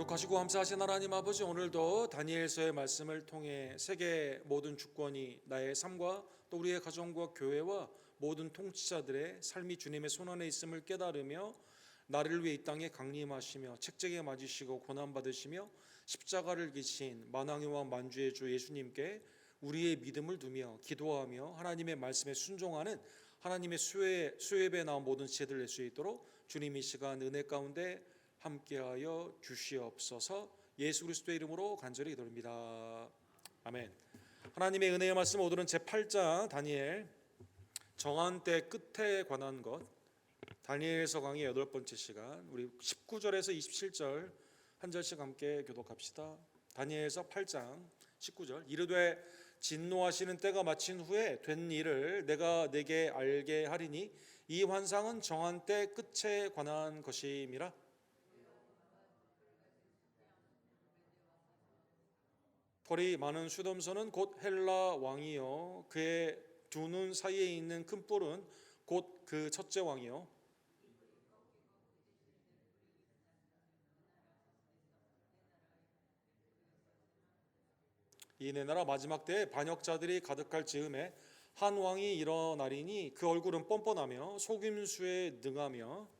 거룩하시고 감사하신 하나님 아버지, 오늘도 다니엘서의 말씀을 통해 세계 모든 주권이 나의 삶과 또 우리의 가정과 교회와 모든 통치자들의 삶이 주님의 손안에 있음을 깨달으며 나를 위해 이 땅에 강림하시며 책쟁에 맞으시고 고난받으시며 십자가를 지신 만왕의 왕 만주의 주 예수님께 우리의 믿음을 두며 기도하며 하나님의 말씀에 순종하는 하나님의 수협에 나온 모든 지혜들을 낼 수 있도록 주님 이 시간 은혜 가운데 함께하여 주시옵소서. 예수 그리스도의 이름으로 간절히 기도합니다. 아멘. 하나님의 은혜의 말씀 오늘은 제8장 다니엘 정한 때 끝에 관한 것, 다니엘서 강의 8번째 시간, 우리 19절에서 27절 한 절씩 함께 교독합시다. 다니엘서 8장 19절. 이르되 진노하시는 때가 마친 후에 된 일을 내가 내게 알게 하리니 이 환상은 정한 때 끝에 관한 것임이라. 털이 많은 수dom소는 곧 헬라 왕이요 그의 두 눈 사이에 있는 큰 뿔은 곧 그 첫째 왕이요 이 내 나라 마지막 때에 반역자들이 가득할 즈음에 한 왕이 일어나리니 그 얼굴은 뻔뻔하며 속임수에 능하며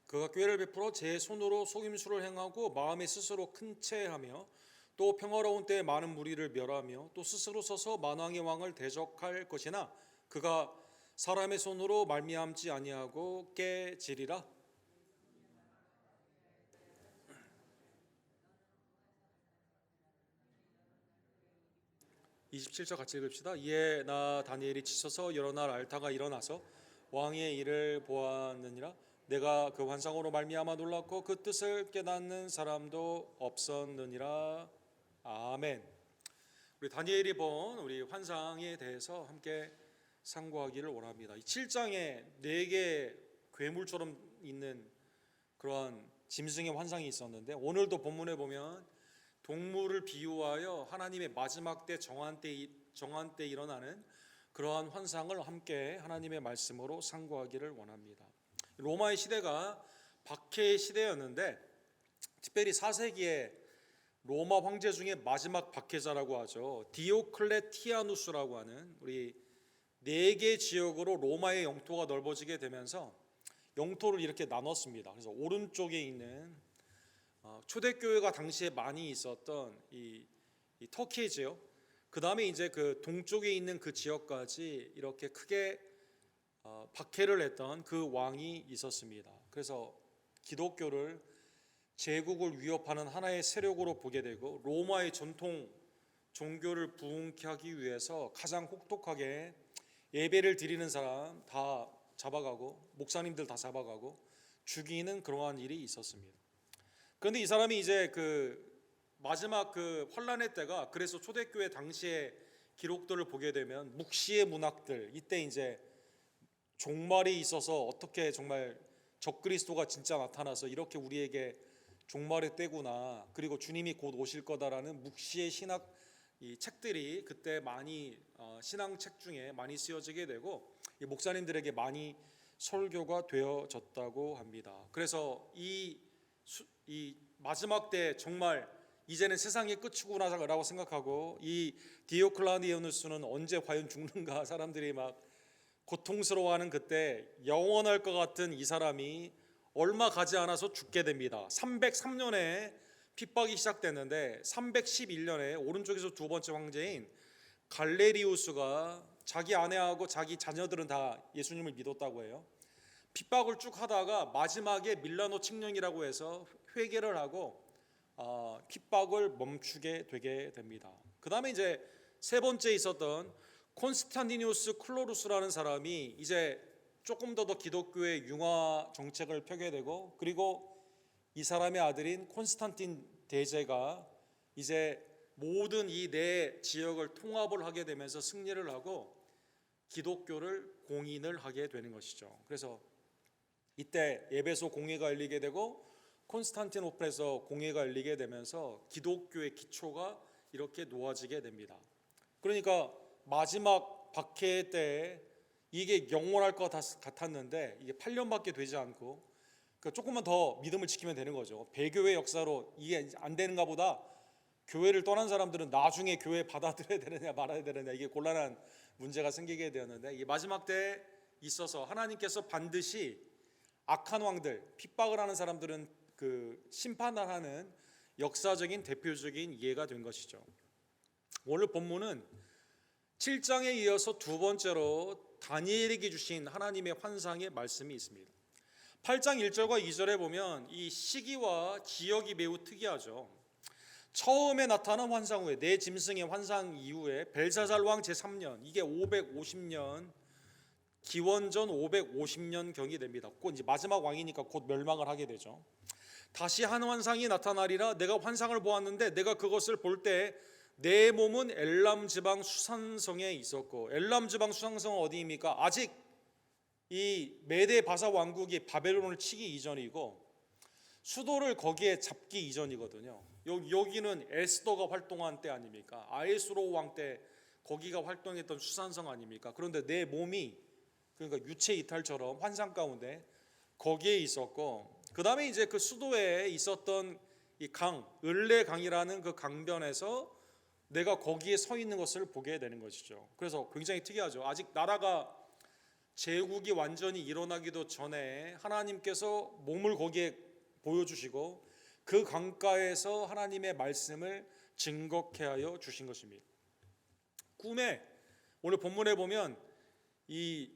그가 꾀를 베풀어 제 손으로 속임수를 행하고 마음에 스스로 큰 체하며 또 평화로운 때에 많은 무리를 멸하며 또 스스로 서서 만왕의 왕을 대적할 것이나 그가 사람의 손으로 말미암지 아니하고 깨지리라. 27절 같이 읽읍시다. 이에 나 다니엘이 지쳐서 여러 날 앓다가 일어나서 왕의 일을 보았느니라. 내가 그 환상으로 말미암아 놀랐고 그 뜻을 깨닫는 사람도 없었느니라. 아멘. 우리 다니엘이 본 우리 환상에 대해서 함께 상고하기를 원합니다. 이 7장에 4개 괴물처럼 있는 그러한 짐승의 환상이 있었는데 오늘도 본문에 보면 동물을 비유하여 하나님의 마지막 때 정한 때 일어나는 그러한 환상을 함께 하나님의 말씀으로 상고하기를 원합니다. 로마의 시대가 박해의 시대였는데 특별히 4세기에 로마 황제 중에 마지막 박해자라고 하죠. 디오클레티아누스라고 하는 우리 4개 지역으로 로마의 영토가 넓어지게 되면서 영토를 이렇게 나눴습니다. 그래서 오른쪽에 있는 초대교회가 당시에 많이 있었던 이 터키 지역, 그 다음에 이제 그 동쪽에 있는 그 지역까지 이렇게 크게 박해를 했던 그 왕이 있었습니다. 그래서 기독교를 제국을 위협하는 하나의 세력으로 보게 되고 로마의 전통 종교를 부흥케 하기 위해서 가장 혹독하게 예배를 드리는 사람 다 잡아가고 목사님들 다 잡아가고 죽이는 그러한 일이 있었습니다. 그런데 이 사람이 이제 그 마지막 그 환란의 때가, 그래서 초대교회 당시의 기록들을 보게 되면 묵시의 문학들, 이때 이제 종말이 있어서 어떻게 정말 적그리스도가 진짜 나타나서 이렇게 우리에게 종말의 때구나, 그리고 주님이 곧 오실 거다라는 묵시의 신학 이 책들이 그때 많이 신앙책 중에 많이 쓰여지게 되고 목사님들에게 많이 설교가 되어졌다고 합니다. 그래서 이 마지막 때 정말 이제는 세상의 끝이구나라고 생각하고 이 디오클라디아누스는 언제 과연 죽는가 사람들이 막 고통스러워하는 그때 영원할 것 같은 이 사람이 얼마 가지 않아서 죽게 됩니다. 303년에 핍박이 시작됐는데 311년에 오른쪽에서 두 번째 황제인 갈레리우스가 자기 아내하고 자기 자녀들은 다 예수님을 믿었다고 해요. 핍박을 쭉 하다가 마지막에 밀라노 칙령이라고 해서 회개를 하고 핍박을 멈추게 되게 됩니다. 그 다음에 이제 세 번째 있었던 콘스탄티누스 클로루스라는 사람이 이제 조금 더 기독교의 융화 정책을 펴게 되고, 그리고 이 사람의 아들인 콘스탄틴 대제가 이제 모든 이 네 지역을 통합을 하게 되면서 승리를 하고 기독교를 공인을 하게 되는 것이죠. 그래서 이때 에베소 공회가 열리게 되고 콘스탄티노플에서 공회가 열리게 되면서 기독교의 기초가 이렇게 놓아지게 됩니다. 그러니까 마지막 박해 때 이게 영원할 것 같았는데 이게 8년밖에 되지 않고 조금만 더 믿음을 지키면 되는 거죠. 배교의 역사로 이게 안 되는가 보다. 교회를 떠난 사람들은 나중에 교회 받아들여야 되느냐 말아야 되느냐 이게 곤란한 문제가 생기게 되었는데, 이 마지막 때에 있어서 하나님께서 반드시 악한 왕들, 핍박을 하는 사람들은 그 심판을 하는 역사적인 대표적인 예가 된 것이죠. 오늘 본문은 7장에 이어서 두 번째로 다니엘에게 주신 하나님의 환상의 말씀이 있습니다. 8장 1절과 2절에 보면 이 시기와 지역이 매우 특이하죠. 처음에 나타난 환상 후에, 네 짐승의 환상 이후에 벨사살 왕 제3년, 이게 550년, 기원전 550년 경이 됩니다. 곧 이제 마지막 왕이니까 곧 멸망을 하게 되죠. 다시 한 환상이 나타나리라. 내가 환상을 보았는데 내가 그것을 볼 때 내 몸은 엘람 지방 수산성에 있었고, 엘람 지방 수산성은 어디입니까? 아직 이 메데 바사 왕국이 바벨론을 치기 이전이고 수도를 거기에 잡기 이전이거든요. 여기는 에스더가 활동한 때 아닙니까? 아에스로 왕 때 거기가 활동했던 수산성 아닙니까? 그런데 내 몸이, 그러니까 유체 이탈처럼 환상 가운데 거기에 있었고, 그 다음에 이제 그 수도에 있었던 이 강, 을레강이라는 그 강변에서 내가 거기에 서 있는 것을 보게 되는 것이죠. 그래서 굉장히 특이하죠. 아직 나라가 제국이 완전히 일어나기도 전에 하나님께서 몸을 거기에 보여주시고 그 강가에서 하나님의 말씀을 증거케 하여 주신 것입니다. 꿈에, 오늘 본문에 보면 이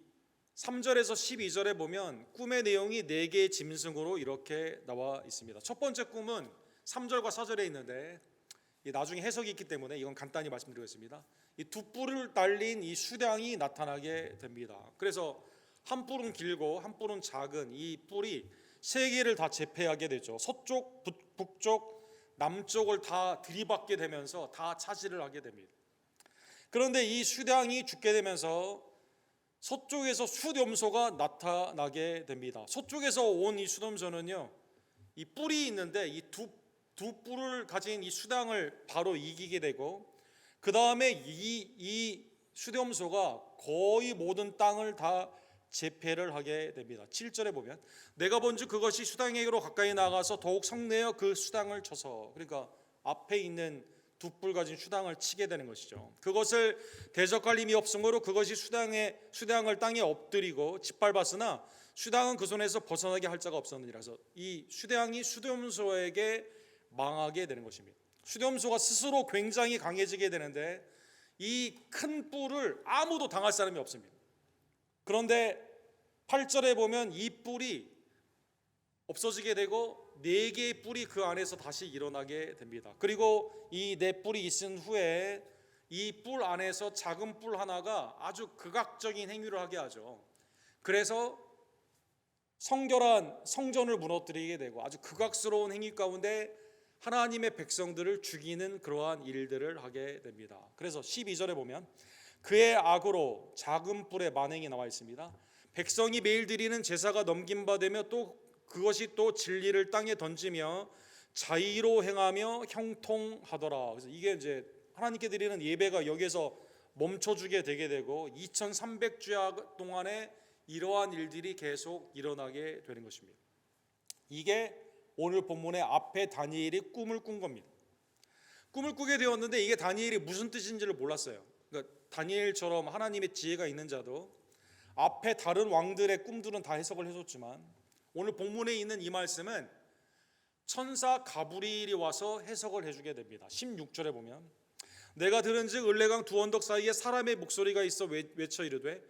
3절에서 12절에 보면 꿈의 내용이 4개의 짐승으로 이렇게 나와 있습니다. 첫 번째 꿈은 3절과 4절에 있는데 나중에 해석이 있기 때문에 이건 간단히 말씀드리겠습니다. 이 두 뿔을 달린 이 수량이 나타나게 됩니다. 그래서 한 뿔은 길고 한 뿔은 작은 이 뿔이 세 개를 다 제패하게 되죠. 서쪽, 북쪽, 남쪽을 다 들이받게 되면서 다 차지를 하게 됩니다. 그런데 이 수량이 죽게 되면서 서쪽에서 수렴소가 나타나게 됩니다. 서쪽에서 온 이 수렴소는요, 이 뿔이 있는데 이 두 뿔을 가진 이 수량을 바로 이기게 되고, 그 다음에 이 수렴소가 거의 모든 땅을 다 제패를 하게 됩니다. 7절에 보면 내가 본즉 그것이 수당에게로 가까이 나가서 더욱 성내어 그 수당을 쳐서, 그러니까 앞에 있는 두 뿔 가진 수당을 치게 되는 것이죠. 그것을 대적할 힘이 없으므로 그것이 수당을 땅에 엎드리고 짓밟았으나 수당은 그 손에서 벗어나게 할 자가 없었느니라. 그래서 이 수당이 수렴소에게 망하게 되는 것입니다. 수렴소가 스스로 굉장히 강해지게 되는데 이 큰 뿔을 아무도 당할 사람이 없습니다. 그런데 8절에 보면 이 뿔이 없어지게 되고 4개의 뿔이 그 안에서 다시 일어나게 됩니다. 그리고 이 4뿔이 있은 후에 이 뿔 안에서 작은 뿔 하나가 아주 극악적인 행위를 하게 하죠. 그래서 성결한 성전을 무너뜨리게 되고 아주 극악스러운 행위 가운데 하나님의 백성들을 죽이는 그러한 일들을 하게 됩니다. 그래서 12절에 보면 그의 악으로 작은 뿔의 만행이 나와 있습니다. 백성이 매일 드리는 제사가 넘김받으며 또 그것이 또 진리를 땅에 던지며 자의로 행하며 형통하더라. 그래서 이게 이제 하나님께 드리는 예배가 여기에서 멈춰주게 되게 되고 2300주야 동안에 이러한 일들이 계속 일어나게 되는 것입니다. 이게 오늘 본문의 앞에 다니엘이 꿈을 꾼 겁니다. 꿈을 꾸게 되었는데 이게 다니엘이 무슨 뜻인지를 몰랐어요. 그러니까 다니엘처럼 하나님의 지혜가 있는 자도 앞에 다른 왕들의 꿈들은 다 해석을 해줬지만 오늘 본문에 있는 이 말씀은 천사 가브리엘이 와서 해석을 해주게 됩니다. 16절에 보면 내가 들은즉 을레강 두 언덕 사이에 사람의 목소리가 있어 외쳐 이르되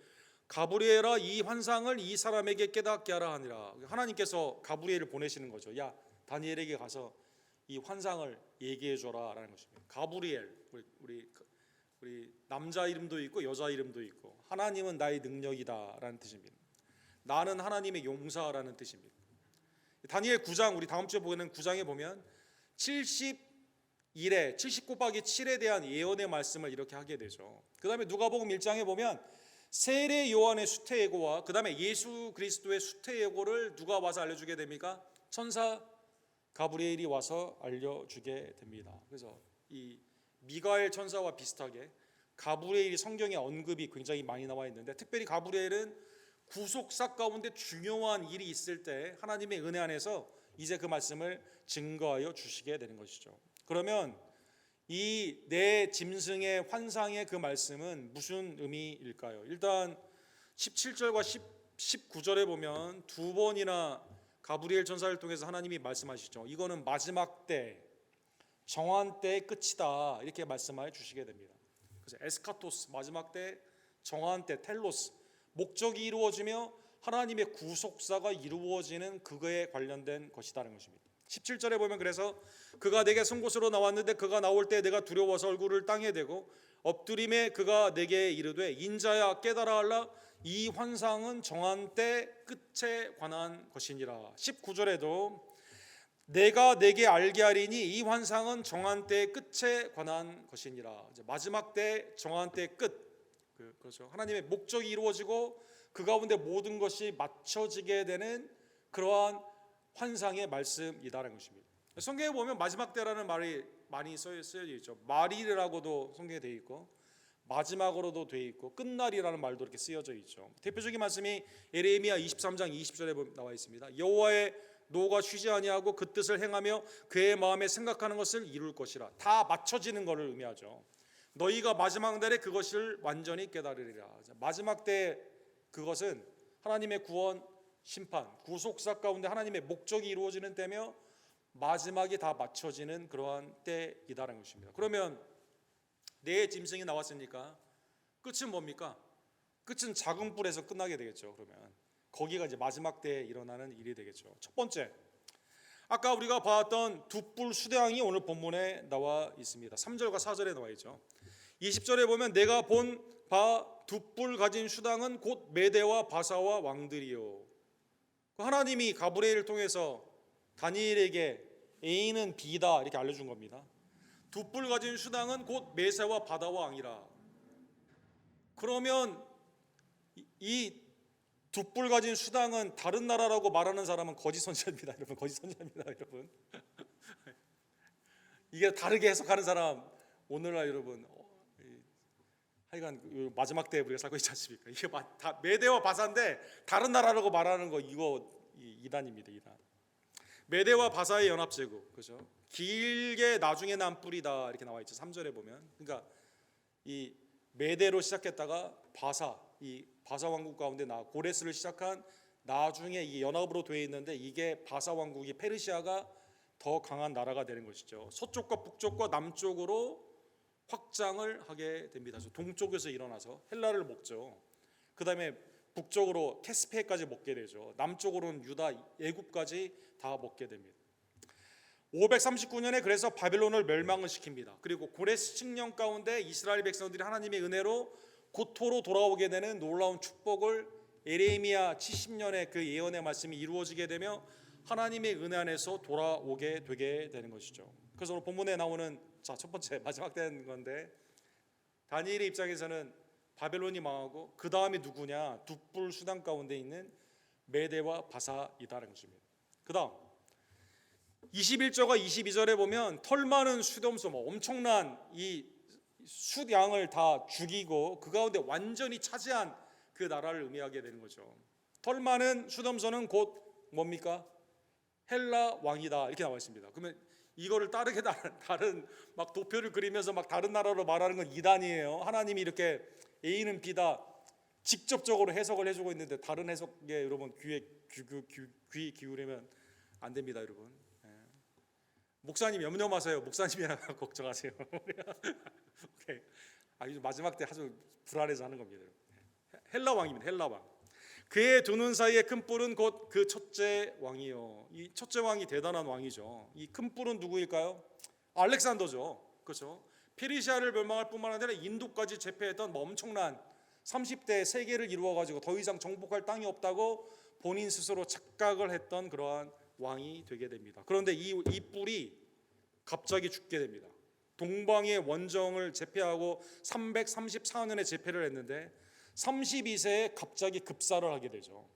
가브리엘아 이 환상을 이 사람에게 깨닫게 하라 하니라. 하나님께서 가브리엘을 보내시는 거죠. 야 다니엘에게 가서 이 환상을 얘기해 줘라 라는 것입니다. 가브리엘, 우리 남자 이름도 있고 여자 이름도 있고 하나님은 나의 능력이다 라는 뜻입니다. 나는 하나님의 용사라는 뜻입니다. 다니엘 9장, 우리 다음 주에 보는 9장에 보면 71에 70 곱하기 7에 대한 예언의 말씀을 이렇게 하게 되죠. 그 다음에 누가복음 1장에 보면 세례 요한의 수태예고와 그 다음에 예수 그리스도의 수태예고를 누가 와서 알려주게 됩니까? 천사 가브리엘이 와서 알려주게 됩니다. 그래서 이 미가엘 천사와 비슷하게 가브리엘이 성경에 언급이 굉장히 많이 나와 있는데, 특별히 가브리엘은 구속사 가운데 중요한 일이 있을 때 하나님의 은혜 안에서 이제 그 말씀을 증거하여 주시게 되는 것이죠. 그러면 이 내 짐승의 환상의 그 말씀은 무슨 의미일까요? 일단 17절과 19절에 보면 두 번이나 가브리엘 천사를 통해서 하나님이 말씀하시죠. 이거는 마지막 때, 정한 때의 끝이다, 이렇게 말씀해 주시게 됩니다. 그래서 에스카토스, 마지막 때, 정한 때, 텔로스, 목적이 이루어지며 하나님의 구속사가 이루어지는 그거에 관련된 것이라는 것입니다. 17절에 보면 그래서 그가 내게 선 곳으로 나왔는데 그가 나올 때 내가 두려워서 얼굴을 땅에 대고 엎드림에 그가 내게 이르되 인자야 깨달아 알라, 이 환상은 정한 때 끝에 관한 것이니라. 19절에도 내가 내게 알게 하리니 이 환상은 정한 때의 끝에 관한 것이니라. 마지막 때, 정한 때의 끝, 그렇죠. 하나님의 목적이 이루어지고 그 가운데 모든 것이 맞춰지게 되는 그러한 환상의 말씀이다라는 것입니다. 성경에 보면 마지막 때라는 말이 많이 쓰여져 있죠. 말일이라고도 성경에 되어 있고 마지막으로도 되어 있고 끝날이라는 말도 이렇게 쓰여져 있죠. 대표적인 말씀이 예레미야 23장 20절에 나와 있습니다. 여호와의 노가 쉬지 아니하고 그 뜻을 행하며 그의 마음에 생각하는 것을 이룰 것이라. 다 맞춰지는 것을 의미하죠. 너희가 마지막 날에 그것을 완전히 깨달으리라. 마지막 때 그것은 하나님의 구원, 심판, 구속사 가운데 하나님의 목적이 이루어지는 때며 마지막이 다 맞춰지는 그러한 때이다라는 것입니다. 그러면 내 짐승이 나왔으니까 끝은 뭡니까? 끝은 작은 뿔에서 끝나게 되겠죠. 그러면 거기가 이제 마지막 때에 일어나는 일이 되겠죠. 첫 번째, 아까 우리가 봤던 두 뿔 수대왕이 오늘 본문에 나와 있습니다. 3절과 4절에 나와 있죠. 20절에 보면 내가 본 바 두 뿔 가진 수당은 곧 메대와 바사와 왕들이요. 하나님이 가브리엘을 통해서 다니엘에게 A는 B다 이렇게 알려준 겁니다. 두 뿔 가진 수당은 곧 메세와 바다와 왕이라. 그러면 이 두 뿔 가진 수당은 다른 나라라고 말하는 사람은 거짓 선지자입니다, 여러분. 거짓 선지자입니다, 여러분. 이게 다르게 해석하는 사람 오늘날 여러분 하여간 마지막 때에 우리가 살고 있지 않습니까? 이게 다 메대와 바사인데 다른 나라라고 말하는 거 이거 이단입니다, 이단. 메대와 바사의 연합제국, 그죠? 길게 나중에 난 뿔이다 이렇게 나와 있죠. 3절에 보면. 그러니까 이 메대로 시작했다가 이 바사 왕국 가운데 고레스를 시작한 나중에 이 연합으로 되어 있는데 이게 바사 왕국이 페르시아가 더 강한 나라가 되는 것이죠. 서쪽과 북쪽과 남쪽으로 확장을 하게 됩니다. 동쪽에서 일어나서 헬라를 먹죠. 그 다음에 북쪽으로 캐스피해까지 먹게 되죠. 남쪽으로는 유다, 애굽까지 다 먹게 됩니다. 539년에 그래서 바벨론을 멸망을 시킵니다. 그리고 고레스 칙령 가운데 이스라엘 백성들이 하나님의 은혜로 고토로 돌아오게 되는 놀라운 축복을 예레미야 70년의 그 예언의 말씀이 이루어지게 되며 하나님의 은혜 안에서 돌아오게 되게 되는 것이죠. 그래서 오늘 본문에 나오는 첫 번째 마지막 된 건데, 다니엘의 입장에서는 바벨론이 망하고 그 다음이 누구냐? 두 뿔 수당 가운데 있는 메대와 바사이다라는 것입니다. 그 다음 21절과 22절에 보면 털 많은 수렴소, 엄청난 이 숫양을 다 죽이고 그 가운데 완전히 차지한 그 나라를 의미하게 되는 거죠. 털 많은 수렴소는 곧 뭡니까? 헬라 왕이다 이렇게 나와 있습니다. 그러면 이거를 다르게 다른 막 도표를 그리면서 막 다른 나라로 말하는 건 이단이에요. 하나님이 이렇게 A는 B다 직접적으로 해석을 해주고 있는데 다른 해석에 여러분 귀 기울이면 안 됩니다, 여러분. 목사님 염려 마세요. 목사님이라 걱정하세요. 오케이. 아주 마지막 때 아주 불안해서 하는 겁니다. 헬라 왕입니다. 헬라 왕. 그의 두 눈 사이에 큰 뿔은 곧 그 첫째 왕이요. 이 첫째 왕이 대단한 왕이죠. 이 큰 뿔은 누구일까요? 알렉산더죠. 그렇죠. 페르시아를 멸망할 뿐만 아니라 인도까지 제패했던 엄청난 30대 세계를 이루어 가지고 더 이상 정복할 땅이 없다고 본인 스스로 착각을 했던 그러한 왕이 되게 됩니다. 그런데 이 뿔이 갑자기 죽게 됩니다. 동방의 원정을 제패하고 334년에 제패를 했는데 32세에 갑자기 급사를 하게 되죠.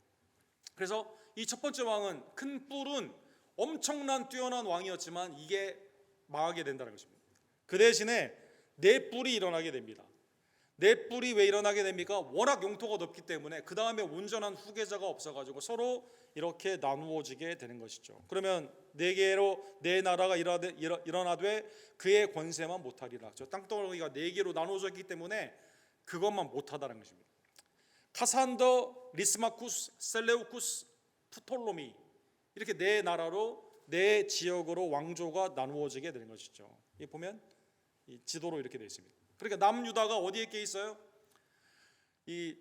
그래서 이 첫 번째 왕은 큰 뿔은 엄청난 뛰어난 왕이었지만 이게 망하게 된다는 것입니다. 그 대신에 네 뿔이 일어나게 됩니다. 네 뿔이 왜 일어나게 됩니까? 워낙 용토가 넓기 때문에 그 다음에 온전한 후계자가 없어가지고 서로 이렇게 나누어지게 되는 것이죠. 그러면 네 개로 네 나라가 일어나되 그의 권세만 못하리라. 저 땅덩어리가 네 개로 나누어져 있기 때문에 그것만 못하다는 것입니다. 카산더, 리스마쿠스, 셀레우쿠스, 프톨로미, 이렇게 네 나라로 네 지역으로 왕조가 나누어지게 되는 것이죠. 이 보면 이 지도로 이렇게 되어 있습니다. 그러니까 남유다가 어디에 껴 있어요? 이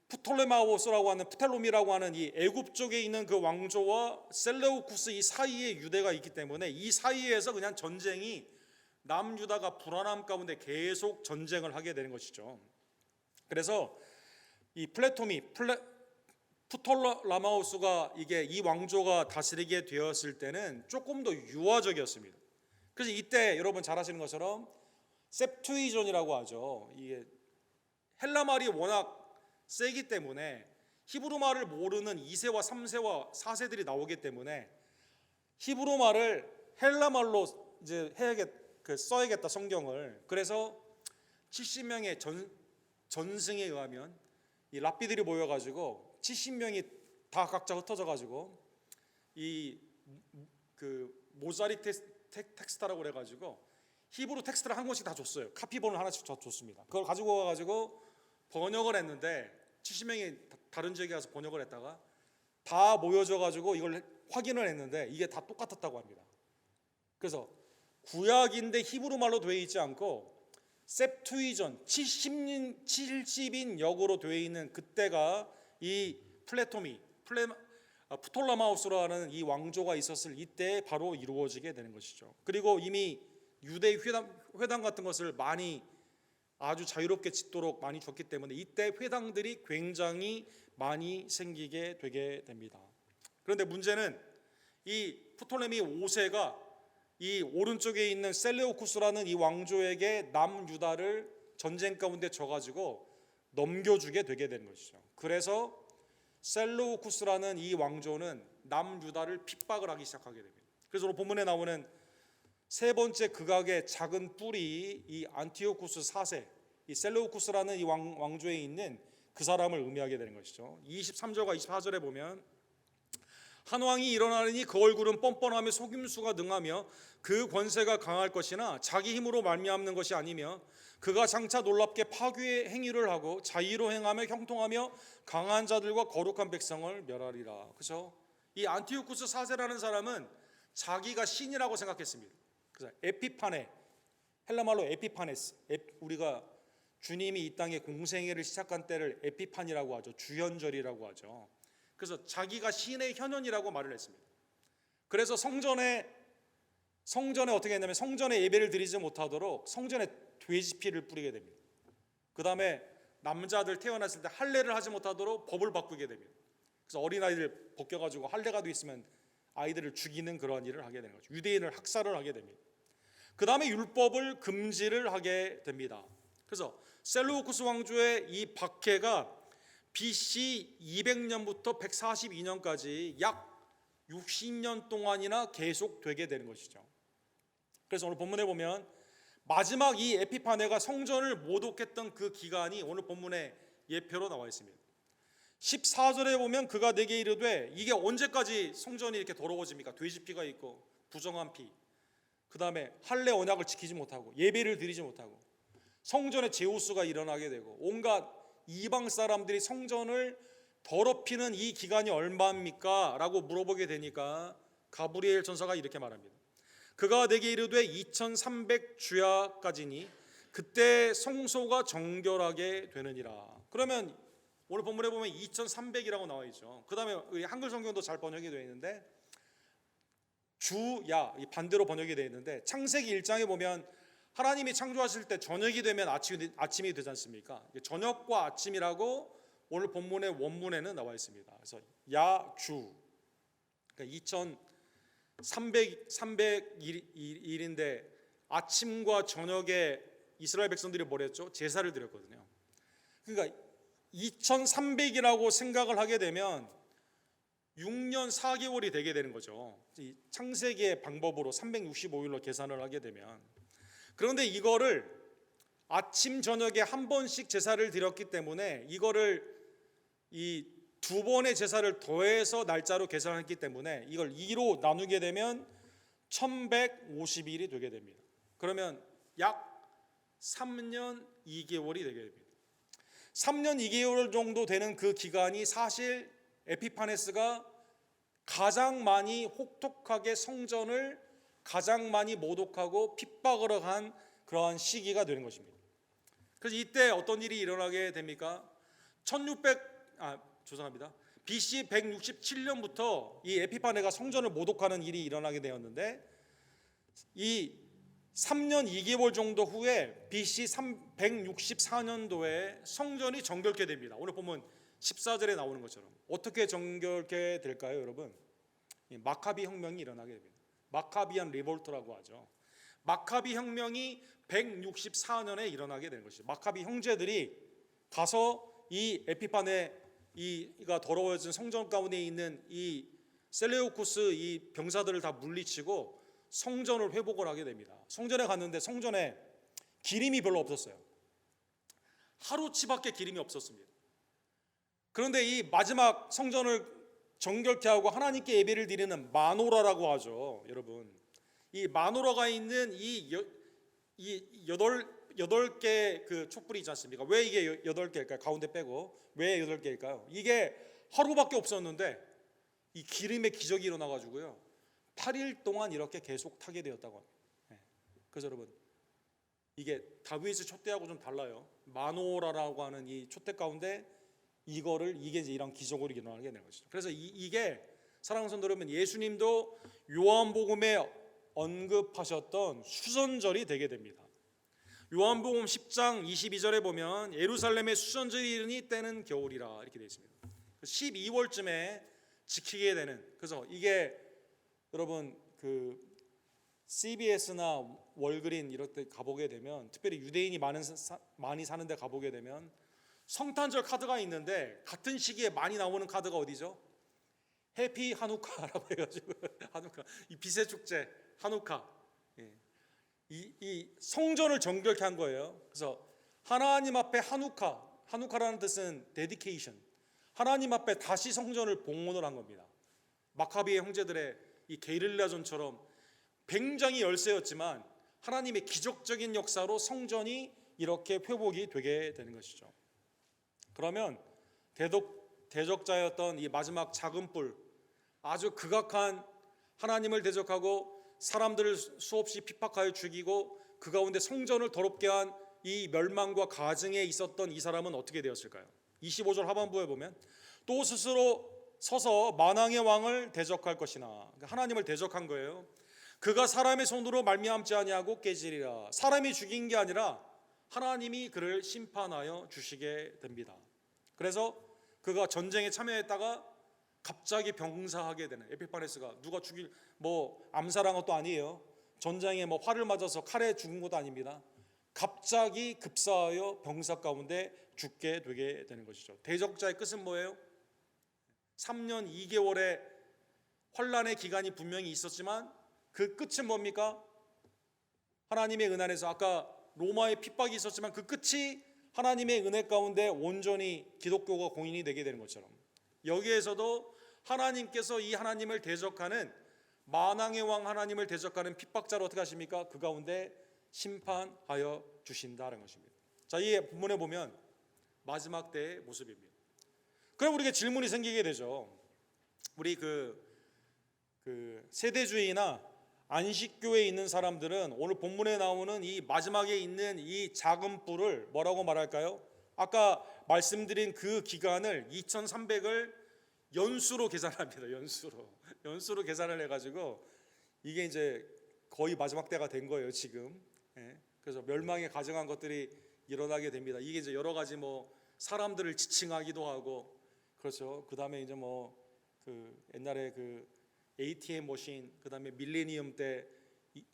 프톨레마오스라고 하는 프텔로미라고 하는 이 애굽 쪽에 있는 그 왕조와 셀레우쿠스 이 사이에 유대가 있기 때문에 이 사이에서 그냥 전쟁이 남유다가 불안함 가운데 계속 전쟁을 하게 되는 것이죠. 그래서 이 프톨레마오스가 이게 이 왕조가 다스리게 되었을 때는 조금 더 유화적이었습니다. 그래서 이때 여러분 잘 아시는 것처럼 셉투이존이라고 하죠. 이게 헬라 말이 워낙 세기 때문에 히브리 말을 모르는 2세와 3세와 4세들이 나오기 때문에 히브리 말을 헬라 말로 이제 써야겠다 성경을. 그래서 70명의 전승에 의하면 이 랍비들이 모여가지고 70명이 다 각자 흩어져 가지고 이 그 모자릭 텍스트라고 그래가지고 히브리 텍스트를 한 권씩 다 줬어요. 카피본을 하나씩 줬습니다. 그걸 가지고 와가지고 번역을 했는데 70명이 다른 지역에 가서 번역을 했다가 다 모여져가지고 이걸 확인을 했는데 이게 다 똑같았다고 합니다. 그래서 구약인데 히브리 말로 되어 있지 않고 셉투이전 70인 역으로 되어 있는 그때가 이 프톨레마우스라는 이 왕조가 있었을 이때 바로 이루어지게 되는 것이죠. 그리고 이미 유대 회당 같은 것을 많이 아주 자유롭게 짓도록 많이 줬기 때문에 이때 회당들이 굉장히 많이 생기게 되게 됩니다. 그런데 문제는 이 프톨레미 5세가 이 오른쪽에 있는 셀레우쿠스라는 이 왕조에게 남유다를 전쟁 가운데 져가지고 넘겨주게 되게 되는 것이죠. 그래서 셀레우쿠스라는 이 왕조는 남유다를 핍박을 하기 시작하게 됩니다. 그래서 오늘 본문에 나오는 세 번째 극악의 작은 뿔이 이 안티오쿠스 4세, 이 셀레우쿠스라는 이 왕조에 있는 그 사람을 의미하게 되는 것이죠. 23절과 24절에 보면 한 왕이 일어나느니 그 얼굴은 뻔뻔하며 속임수가 능하며 그 권세가 강할 것이나 자기 힘으로 말미암는 것이 아니며 그가 장차 놀랍게 파괴의 행위를 하고 자의로 행하며 형통하며 강한 자들과 거룩한 백성을 멸하리라. 그래서 이 안티오쿠스 4세라는 사람은 자기가 신이라고 생각했습니다. 그래서 에피파네, 헬라말로 에피파네스, 우리가 주님이 이 땅에 공생애를 시작한 때를 에피판이라고 하죠. 주현절이라고 하죠. 그래서 자기가 신의 현현이라고 말을 했습니다. 그래서 성전에 어떻게 했냐면 성전에 예배를 드리지 못하도록 성전에 돼지 피를 뿌리게 됩니다. 그 다음에 남자들 태어났을 때 할례를 하지 못하도록 법을 바꾸게 됩니다. 그래서 어린아이들 벗겨가지고 할례가 돼 있으면 아이들을 죽이는 그러한 일을 하게 되는 거죠. 유대인을 학살을 하게 됩니다. 그 다음에 율법을 금지를 하게 됩니다. 그래서 셀루쿠스 왕조의 이 박해가 BC 200년부터 142년까지 약 60년 동안이나 계속되게 되는 것이죠. 그래서 오늘 본문에 보면 마지막 이 에피파네가 성전을 모독했던 그 기간이 오늘 본문에 예표로 나와 있습니다. 14절에 보면 그가 내게 이르되 이게 언제까지 성전이 이렇게 더러워집니까? 돼지피가 있고 부정한 피, 그 다음에 할례 언약을 지키지 못하고 예배를 드리지 못하고 성전에 제우스가 일어나게 되고 온갖 이방 사람들이 성전을 더럽히는 이 기간이 얼마입니까? 라고 물어보게 되니까 가브리엘 전사가 이렇게 말합니다. 그가 내게 이르되 2300주야까지니 그때 성소가 정결하게 되느니라. 그러면 오늘 본문에 보면 2300이라고 나와 있죠. 그 다음에 한글 성경도 잘 번역이 되어 있는데 주야 반대로 번역이 되어 있는데 창세기 1장에 보면 하나님이 창조하실 때 저녁이 되면 아침이 되지 않습니까? 저녁과 아침이라고 오늘 본문의 원문에는 나와 있습니다. 그래서 야주, 그러니까 2300일인데 아침과 저녁에 이스라엘 백성들이 뭘 했죠? 제사를 드렸거든요. 그러니까 2300이라고 생각을 하게 되면 6년 4개월이 되게 되는 거죠. 창세기의 방법으로 365일로 계산을 하게 되면. 그런데 이거를 아침 저녁에 한 번씩 제사를 드렸기 때문에 이거를 이 두 번의 제사를 더해서 날짜로 계산했기 때문에 이걸 2로 나누게 되면 1150일이 되게 됩니다. 그러면 약 3년 2개월이 되게 됩니다. 3년 2개월 정도 되는 그 기간이 사실 에피파네스가 가장 많이 혹독하게 성전을 가장 많이 모독하고 핍박을 한 그러한 시기가 되는 것입니다. 그래서 이때 어떤 일이 일어나게 됩니까? BC 167년부터 이 에피파네가 성전을 모독하는 일이 일어나게 되었는데 이 3년 2개월 정도 후에 BC 164년도에 성전이 정결케 됩니다. 오늘 보면 14절에 나오는 것처럼 어떻게 정결케 될까요, 여러분? 마카비 혁명이 일어나게 됩니다. 마카비안 리볼트라고 하죠. 마카비 혁명이 164년에 일어나게 되는 것이죠. 마카비 형제들이 가서 이 에피파네 이가 더러워진 성전 가운데 있는 이 셀레우쿠스 이 병사들을 다 물리치고 성전을 회복을 하게 됩니다. 성전에 갔는데 성전에 기름이 별로 없었어요. 하루치밖에 기름이 없었습니다. 그런데 이 마지막 성전을 정결케 하고 하나님께 예배를 드리는 마노라라고 하죠, 여러분. 이 마노라가 있는 이 여덟 개 그 촛불이 있지 않습니까? 왜 이게 8개일까요? 가운데 빼고 왜 8개일까요? 이게 하루밖에 없었는데 이 기름의 기적이 일어나가지고요 8일 동안 이렇게 계속 타게 되었다고 합니다. 그래서 여러분 이게 다윗의 촛대하고 좀 달라요. 마노라라고 하는 이 촛대 가운데 이게 이제 이런 기적으로 일어나게 되는 것이죠. 그래서 이게 사랑하는 성도 여러분, 예수님도 요한복음에 언급하셨던 수선절이 되게 됩니다. 요한복음 10장 22절에 보면 예루살렘의 수선절이 이르니 때는 겨울이라 이렇게 되어 있습니다. 12월쯤에 지키게 되는, 그래서 이게 여러분 그 CBS나 월그린 이럴 때 가보게 되면, 특별히 유대인이 많이 사는 데 가보게 되면 성탄절 카드가 있는데 같은 시기에 많이 나오는 카드가 어디죠? 해피 하누카라고 해가지고 하누카, 이 빛의 축제 하누카. 이 성전을 정결케 한 거예요. 그래서 하나님 앞에 하누카라는 뜻은 데디케이션, 하나님 앞에 다시 성전을 봉헌을 한 겁니다. 마카비의 형제들의 이 게릴라전처럼 굉장히 열세였지만 하나님의 기적적인 역사로 성전이 이렇게 회복이 되게 되는 것이죠. 그러면 대적자였던 이 마지막 작은 뿔, 아주 극악한 하나님을 대적하고 사람들을 수없이 핍박하여 죽이고 그 가운데 성전을 더럽게 한 이 멸망과 가증에 있었던 이 사람은 어떻게 되었을까요? 25절 하반부에 보면 또 스스로 서서 만왕의 왕을 대적할 것이나, 하나님을 대적한 거예요. 그가 사람의 손으로 말미암지 아니하고 깨지리라. 사람이 죽인 게 아니라 하나님이 그를 심판하여 주시게 됩니다. 그래서 그가 전쟁에 참여했다가 갑자기 병사하게 되는, 에피파네스가 누가 죽일 암살한 것도 아니에요. 전쟁에 활을 맞아서 칼에 죽은 것도 아닙니다. 갑자기 급사하여 병사 가운데 죽게 되게 되는 것이죠. 대적자의 끝은 뭐예요? 3년 2개월의 환란의 기간이 분명히 있었지만 그 끝은 뭡니까? 하나님의 은혜 안에서, 아까 로마의 핍박이 있었지만 그 끝이 하나님의 은혜 가운데 온전히 기독교가 공인이 되게 되는 것처럼, 여기에서도 하나님께서 이 하나님을 대적하는 만왕의 왕 하나님을 대적하는 핍박자를 어떻게 하십니까? 그 가운데 심판하여 주신다는 것입니다. 자, 이 본문에 보면 마지막 때의 모습입니다. 그럼 우리가 질문이 생기게 되죠. 우리 그 세대주의나 안식교에 있는 사람들은 오늘 본문에 나오는 이 마지막에 있는 이 작은 뿔을 뭐라고 말할까요? 아까 말씀드린 그 기간을 2300을 연수로 계산합니다. 연수로 계산을 해가지고 이게 이제 거의 마지막 때가 된 거예요, 지금. 그래서 멸망에 가증한 것들이 일어나게 됩니다. 이게 이제 여러 가지 사람들을 지칭하기도 하고, 그렇죠. 그 다음에 이제 옛날에 그 ATM 머신, 그 다음에 밀레니엄 때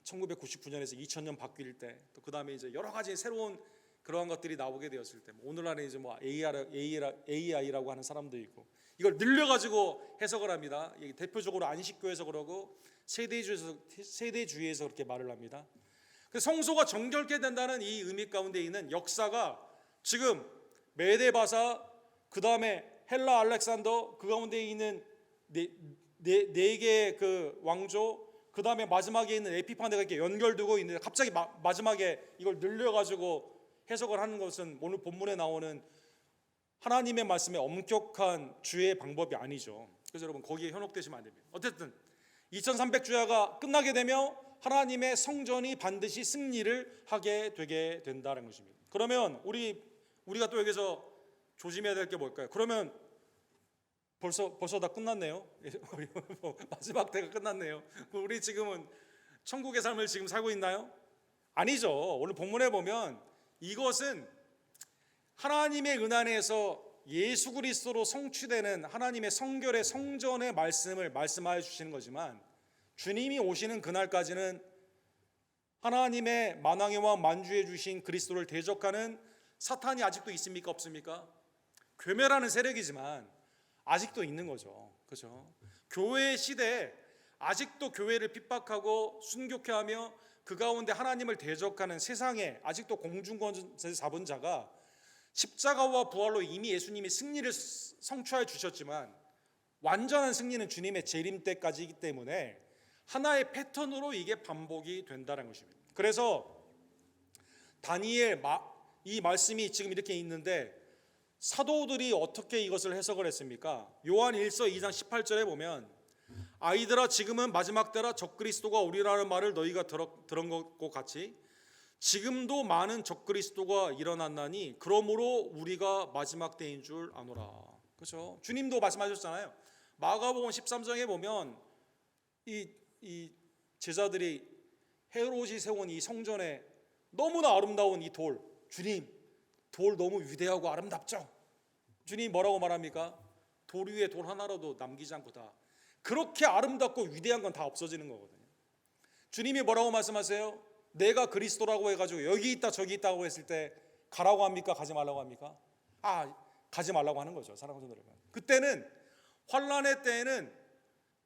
1999년에서 2000년 바뀔 때, 또 그 다음에 이제 여러 가지 새로운 그러한 것들이 나오게 되었을 때, 오늘날에 이제 AI라고 하는 사람도 있고, 이걸 늘려가지고 해석을 합니다. 대표적으로 안식교에서 그러고 세대주의에서 그렇게 말을 합니다. 그 성소가 정결케 된다는 이 의미 가운데 있는 역사가 지금 메데바사, 그 다음에 헬라 알렉산더, 그 가운데 있는 네 개의 그 왕조, 그 다음에 마지막에 있는 에피파네가 이렇게 연결되고 있는데 갑자기 마지막에 이걸 늘려가지고 해석을 하는 것은 오늘 본문에 나오는 하나님의 말씀의 엄격한 주의 방법이 아니죠. 그래서 여러분 거기에 현혹되시면 안 됩니다. 어쨌든 2300주야가 끝나게 되며 하나님의 성전이 반드시 승리를 하게 되게 된다는 것입니다. 그러면 우리가 또 여기서 조심해야 될 게 뭘까요? 그러면 벌써 다 끝났네요. 마지막 때가 끝났네요. 우리 지금은 천국의 삶을 지금 살고 있나요? 아니죠. 오늘 본문에 보면 이것은 하나님의 은혜에서 예수 그리스도로 성취되는 하나님의 성결의 성전의 말씀을 말씀하여 주시는 거지만, 주님이 오시는 그날까지는 하나님의 만왕의 왕 만주해 주신 그리스도를 대적하는 사탄이 아직도 있습니까? 없습니까? 괴멸하는 세력이지만 아직도 있는 거죠. 그렇죠? 교회의 시대에 아직도 교회를 핍박하고 순교케하며 그 가운데 하나님을 대적하는 세상에 아직도 공중권세 잡은 자가 십자가와 부활로 이미 예수님이 승리를 성취해 주셨지만 완전한 승리는 주님의 재림 때까지이기 때문에 하나의 패턴으로 이게 반복이 된다는 것입니다. 그래서 다니엘 이 말씀이 지금 이렇게 있는데 사도들이 어떻게 이것을 해석을 했습니까? 요한 1서 2장 18절에 보면 아이들아 지금은 마지막 때라 적그리스도가 오리라는 말을 너희가 들은 것과 같이 지금도 많은 적그리스도가 일어났나니 그러므로 우리가 마지막 때인 줄 아노라. 그렇죠? 주님도 말씀하셨잖아요. 마가복음 13장에 보면 이 제자들이 헤롯이 세운 이 성전에 너무나 아름다운 이 돌, 주님 돌 너무 위대하고 아름답죠? 주님 뭐라고 말합니까? 돌 위에 돌 하나라도 남기지 않고 다 그렇게 아름답고 위대한 건 다 없어지는 거거든요. 주님이 뭐라고 말씀하세요? 내가 그리스도라고 해가지고 여기 있다 저기 있다고 했을 때 가라고 합니까? 가지 말라고 합니까? 가지 말라고 하는 거죠. 사랑하는 여러분, 그때는 환란의 때에는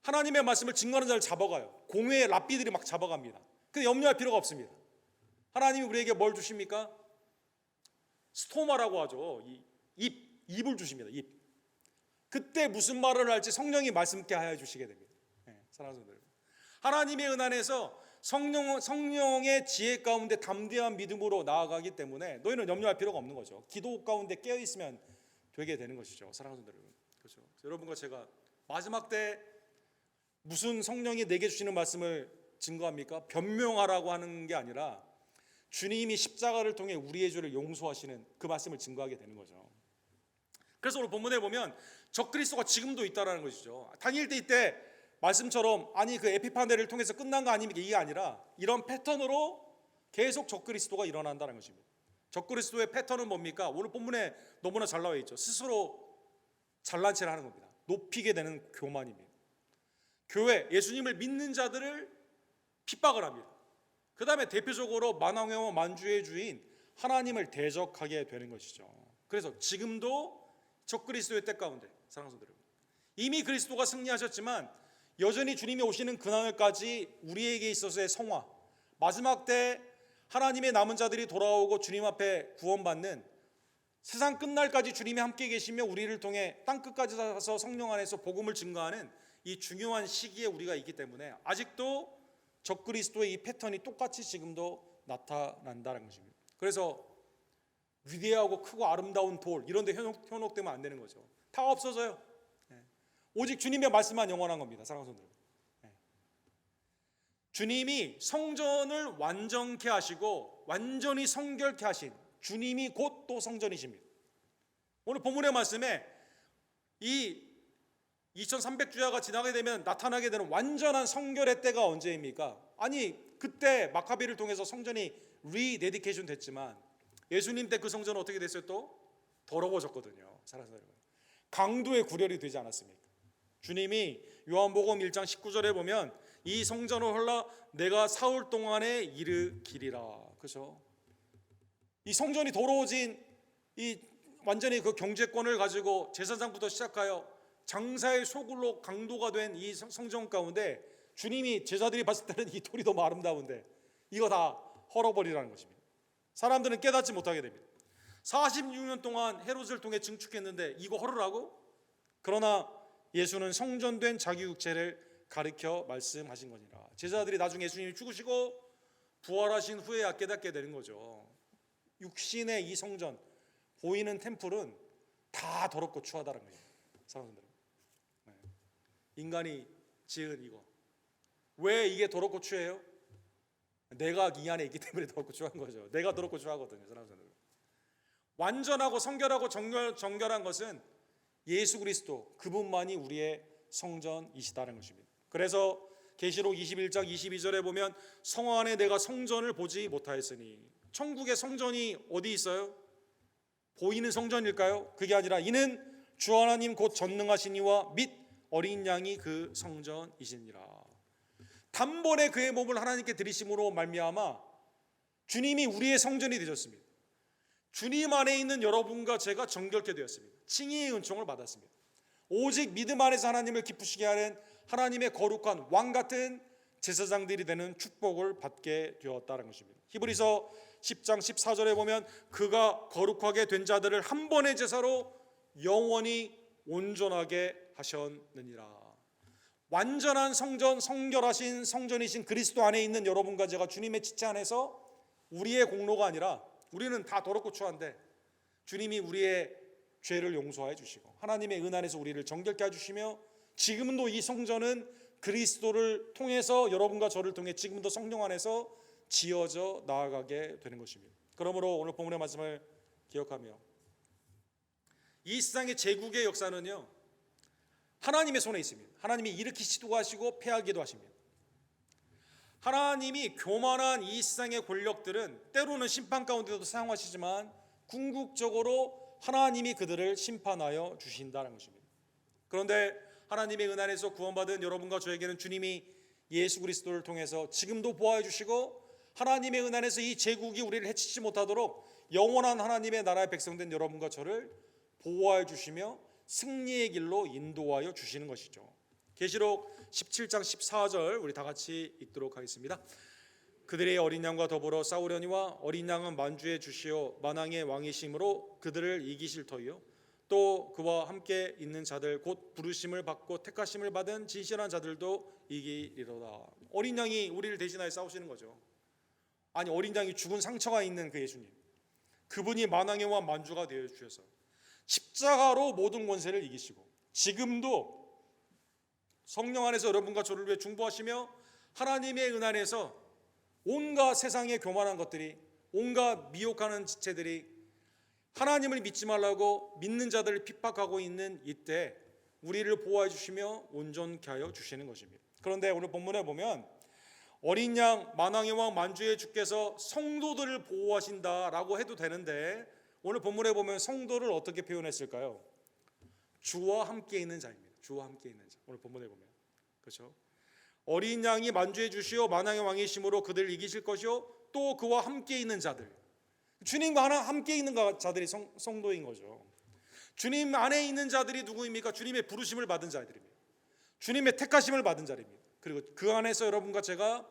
하나님의 말씀을 증거하는 자를 잡아가요. 공회의 랍비들이 막 잡아갑니다. 근데 염려할 필요가 없습니다. 하나님이 우리에게 뭘 주십니까? 스토마라고 하죠. 입을 주십니다. 입. 그때 무슨 말을 할지 성령이 말씀케 하여 주시게 됩니다. 사랑하는 여러분, 하나님의 은혜에서 성령의 지혜 가운데 담대한 믿음으로 나아가기 때문에 너희는 염려할 필요가 없는 거죠. 기도 가운데 깨어 있으면 되게 되는 것이죠. 사랑하는 여러분, 그렇죠? 여러분과 제가 마지막 때 무슨 성령이 내게 주시는 말씀을 증거합니까? 변명하라고 하는 게 아니라 주님이 십자가를 통해 우리의 죄를 용서하시는 그 말씀을 증거하게 되는 거죠. 그래서 오늘 본문에 보면 적그리스도가 지금도 있다라는 것이죠. 다니엘 때 이때 말씀처럼 그 에피파네를 통해서 끝난 거 아닙니까? 이게 아니라 이런 패턴으로 계속 적그리스도가 일어난다는 것입니다. 적그리스도의 패턴은 뭡니까? 오늘 본문에 너무나 잘 나와 있죠. 스스로 잘난 체를 하는 겁니다. 높이게 되는 교만입니다. 교회, 예수님을 믿는 자들을 핍박을 합니다. 그 다음에 대표적으로 만왕의 만주의 주인 하나님을 대적하게 되는 것이죠. 그래서 지금도 적그리스도의 때 가운데 사랑하는 성도 여러분, 이미 그리스도가 승리하셨지만 여전히 주님이 오시는 그날까지 우리에게 있어서의 성화, 마지막 때 하나님의 남은 자들이 돌아오고 주님 앞에 구원받는 세상 끝날까지 주님이 함께 계시며 우리를 통해 땅끝까지 가서 성령 안에서 복음을 증거하는 이 중요한 시기에 우리가 있기 때문에 아직도 적그리스도의 이 패턴이 똑같이 지금도 나타난다는 것입니다. 그래서 위대하고 크고 아름다운 돌 이런 데 현혹되면 안 되는 거죠. 다 없어져요. 오직 주님의 말씀만 영원한 겁니다. 사랑하는 성도들, 주님이 성전을 완전케 하시고 완전히 성결케 하신 주님이 곧 또 성전이십니다. 오늘 본문의 말씀에 이 2300주야가 지나게 되면 나타나게 되는 완전한 성결의 때가 언제입니까? 그때 마카비를 통해서 성전이 리데디케이션 됐지만 예수님 때 그 성전은 어떻게 됐어요? 또 더러워졌거든요. 사랑하는 여러분, 강도의 구렬이 되지 않았습니까? 주님이 요한복음 1장 19절에 보면 이 성전을 헐라 내가 사흘 동안에 일으키리라. 그렇죠? 이 성전이 더러워진 완전히 그 경제권을 가지고 제사장부터 시작하여 장사의 소굴로 강도가 된 이 성전 가운데 주님이 제자들이 봤을 때는 이 돌이 너무 아름다운데 이거 다 헐어버리라는 것입니다. 사람들은 깨닫지 못하게 됩니다. 46년 동안 헤롯을 통해 증축했는데 이거 헐으라고? 그러나 예수는 성전된 자기 육체를 가리켜 말씀하신 거니라. 제자들이 나중에 예수님이 죽으시고 부활하신 후에야 깨닫게 되는 거죠. 육신의 이 성전, 보이는 템플은 다 더럽고 추하다는 거예요. 사람들은 인간이 지은 이거, 왜 이게 더럽고 추해요? 내가 이 안에 있기 때문에 더럽고 추한 거죠. 내가 더럽고 추하거든요. 사람들은 완전하고 성결하고 정결한 것은 예수 그리스도, 그분만이 우리의 성전이시다는 것입니다. 그래서 계시록 21장 22절에 보면 성 안에 내가 성전을 보지 못하였으니, 천국의 성전이 어디 있어요? 보이는 성전일까요? 그게 아니라 이는 주 하나님 곧 전능하신 이와 및 어린 양이 그 성전이시니라. 단번에 그의 몸을 하나님께 드리심으로 말미암아 주님이 우리의 성전이 되셨습니다. 주님 안에 있는 여러분과 제가 정결케 되었습니다. 칭의의 은총을 받았습니다. 오직 믿음 안에서 하나님을 기쁘시게 하는 하나님의 거룩한 왕 같은 제사장들이 되는 축복을 받게 되었다는 것입니다. 히브리서 10장 14절에 보면 그가 거룩하게 된 자들을 한 번의 제사로 영원히 온전하게 하셨느니라. 완전한 성전, 성결하신 성전이신 그리스도 안에 있는 여러분과 제가 주님의 지체 안에서 우리의 공로가 아니라, 우리는 다 더럽고 추한데 주님이 우리의 죄를 용서해 주시고 하나님의 은 안에서 우리를 정결케 해주시며, 지금도 이 성전은 그리스도를 통해서, 여러분과 저를 통해 지금도 성령 안에서 지어져 나아가게 되는 것입니다. 그러므로 오늘 본문의 말씀을 기억하며, 이 세상의 제국의 역사는요 하나님의 손에 있습니다. 하나님이 일으키시기도 하시고 패하기도 하십니다. 하나님이 교만한 이 세상의 권력들은 때로는 심판 가운데도 사용하시지만 궁극적으로 하나님이 그들을 심판하여 주신다는 것입니다. 그런데 하나님의 은 안에서 구원받은 여러분과 저에게는 주님이 예수 그리스도를 통해서 지금도 보호해 주시고, 하나님의 은 안에서 이 제국이 우리를 해치지 못하도록 영원한 하나님의 나라의 백성된 여러분과 저를 보호해 주시며 승리의 길로 인도하여 주시는 것이죠. 계시록 17장 14절 우리 다 같이 읽도록 하겠습니다. 그들의 어린 양과 더불어 싸우려니와 어린 양은 만주의 주시오 만왕의 왕이심으로 그들을 이기실 터이요 또 그와 함께 있는 자들 곧 부르심을 받고 택하심을 받은 진실한 자들도 이기리로다. 어린 양이 우리를 대신하여 싸우시는 거죠. 아니, 어린 양이 죽은 상처가 있는 그 예수님, 그분이 만왕의 왕 만주가 되어 주셔서 십자가로 모든 권세를 이기시고 지금도 성령 안에서 여러분과 저를 위해 중보하시며 하나님의 은 안에서 온갖 세상의 교만한 것들이, 온갖 미혹하는 지체들이 하나님을 믿지 말라고 믿는 자들을 핍박하고 있는 이때 우리를 보호해 주시며 온전케 하여 주시는 것입니다. 그런데 오늘 본문에 보면 어린 양 만왕의 왕 만주의 주께서 성도들을 보호하신다라고 해도 되는데, 오늘 본문에 보면 성도를 어떻게 표현했을까요? 주와 함께 있는 자입니다. 주와 함께 있는 자. 오늘 본문에 보면 그렇죠? 어린 양이 만주해 주시오 만왕의 왕이심으로 그들을 이기실 것이요 또 그와 함께 있는 자들. 주님과 하나 함께 있는 자들이 성도인 거죠. 주님 안에 있는 자들이 누구입니까? 주님의 부르심을 받은 자들입니다. 주님의 택하심을 받은 자들입니다. 그리고 그 안에서 여러분과 제가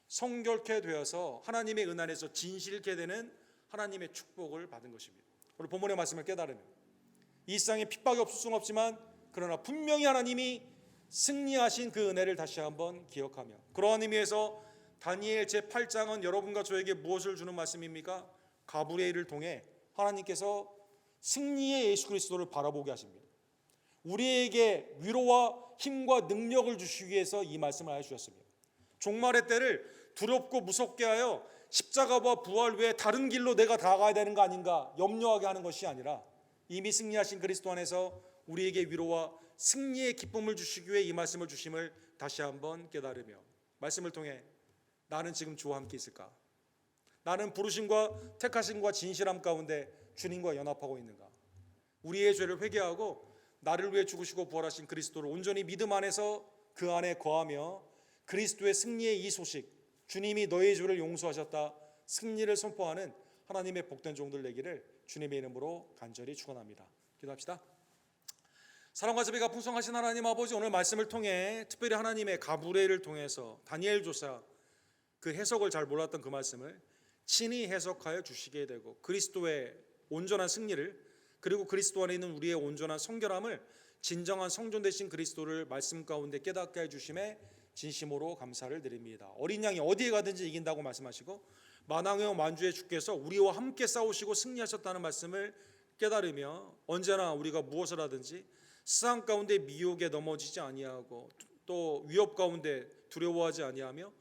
성결케 되어서 하나님의 은 안에서 진실케 되는 하나님의 축복을 받은 것입니다. 오늘 본문의 말씀을 깨달으면 이 세상에 핍박이 없을 수는 없지만, 그러나 분명히 하나님이 승리하신 그 은혜를 다시 한번 기억하며, 그러한 의미에서 다니엘 제8장은 여러분과 저에게 무엇을 주는 말씀입니까? 가브리엘을 통해 하나님께서 승리의 예수 그리스도를 바라보게 하십니다. 우리에게 위로와 힘과 능력을 주시기 위해서 이 말씀을 해주셨습니다. 종말의 때를 두렵고 무섭게 하여 십자가와 부활 외에 다른 길로 내가 나아가야 되는 거 아닌가 염려하게 하는 것이 아니라, 이미 승리하신 그리스도 안에서 우리에게 위로와 승리의 기쁨을 주시기 위해 이 말씀을 주심을 다시 한번 깨달으며, 말씀을 통해 나는 지금 주와 함께 있을까? 나는 부르심과 택하심과 진실함 가운데 주님과 연합하고 있는가? 우리의 죄를 회개하고 나를 위해 죽으시고 부활하신 그리스도를 온전히 믿음 안에서 그 안에 거하며 그리스도의 승리의 이 소식, 주님이 너의 죄를 용서하셨다, 승리를 선포하는 하나님의 복된 종들 되기를 주님의 이름으로 간절히 축원합니다. 기도합시다. 사랑과 자비가 풍성하신 하나님 아버지, 오늘 말씀을 통해 특별히 하나님의 가브리엘을 통해서 다니엘 조사 그 해석을 잘 몰랐던 그 말씀을 친히 해석하여 주시게 되고 그리스도의 온전한 승리를, 그리고 그리스도 안에 있는 우리의 온전한 성결함을, 진정한 성전 되신 그리스도를 말씀 가운데 깨닫게 해주심에 진심으로 감사를 드립니다. 어린 양이 어디에 가든지 이긴다고 말씀하시고 만왕의 만주의 주께서 우리와 함께 싸우시고 승리하셨다는 말씀을 깨달으며 언제나 우리가 무엇을 하든지 세상 가운데 미혹에 넘어지지 아니하고 또 위협 가운데 두려워하지 아니하며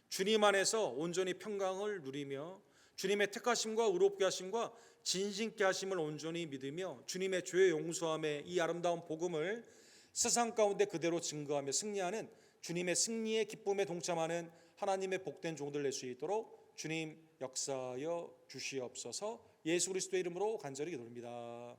주님 안에서 온전히 평강을 누리며 주님의 택하심과 의롭게 하심과 진실케 하심을 온전히 믿으며 주님의 죄의 용서함의 이 아름다운 복음을 세상 가운데 그대로 증거하며 승리하는 주님의 승리의 기쁨에 동참하는 하나님의 복된 종들 될 수 있도록 주님 역사하여 주시옵소서. 예수 그리스도의 이름으로 간절히 기도합니다.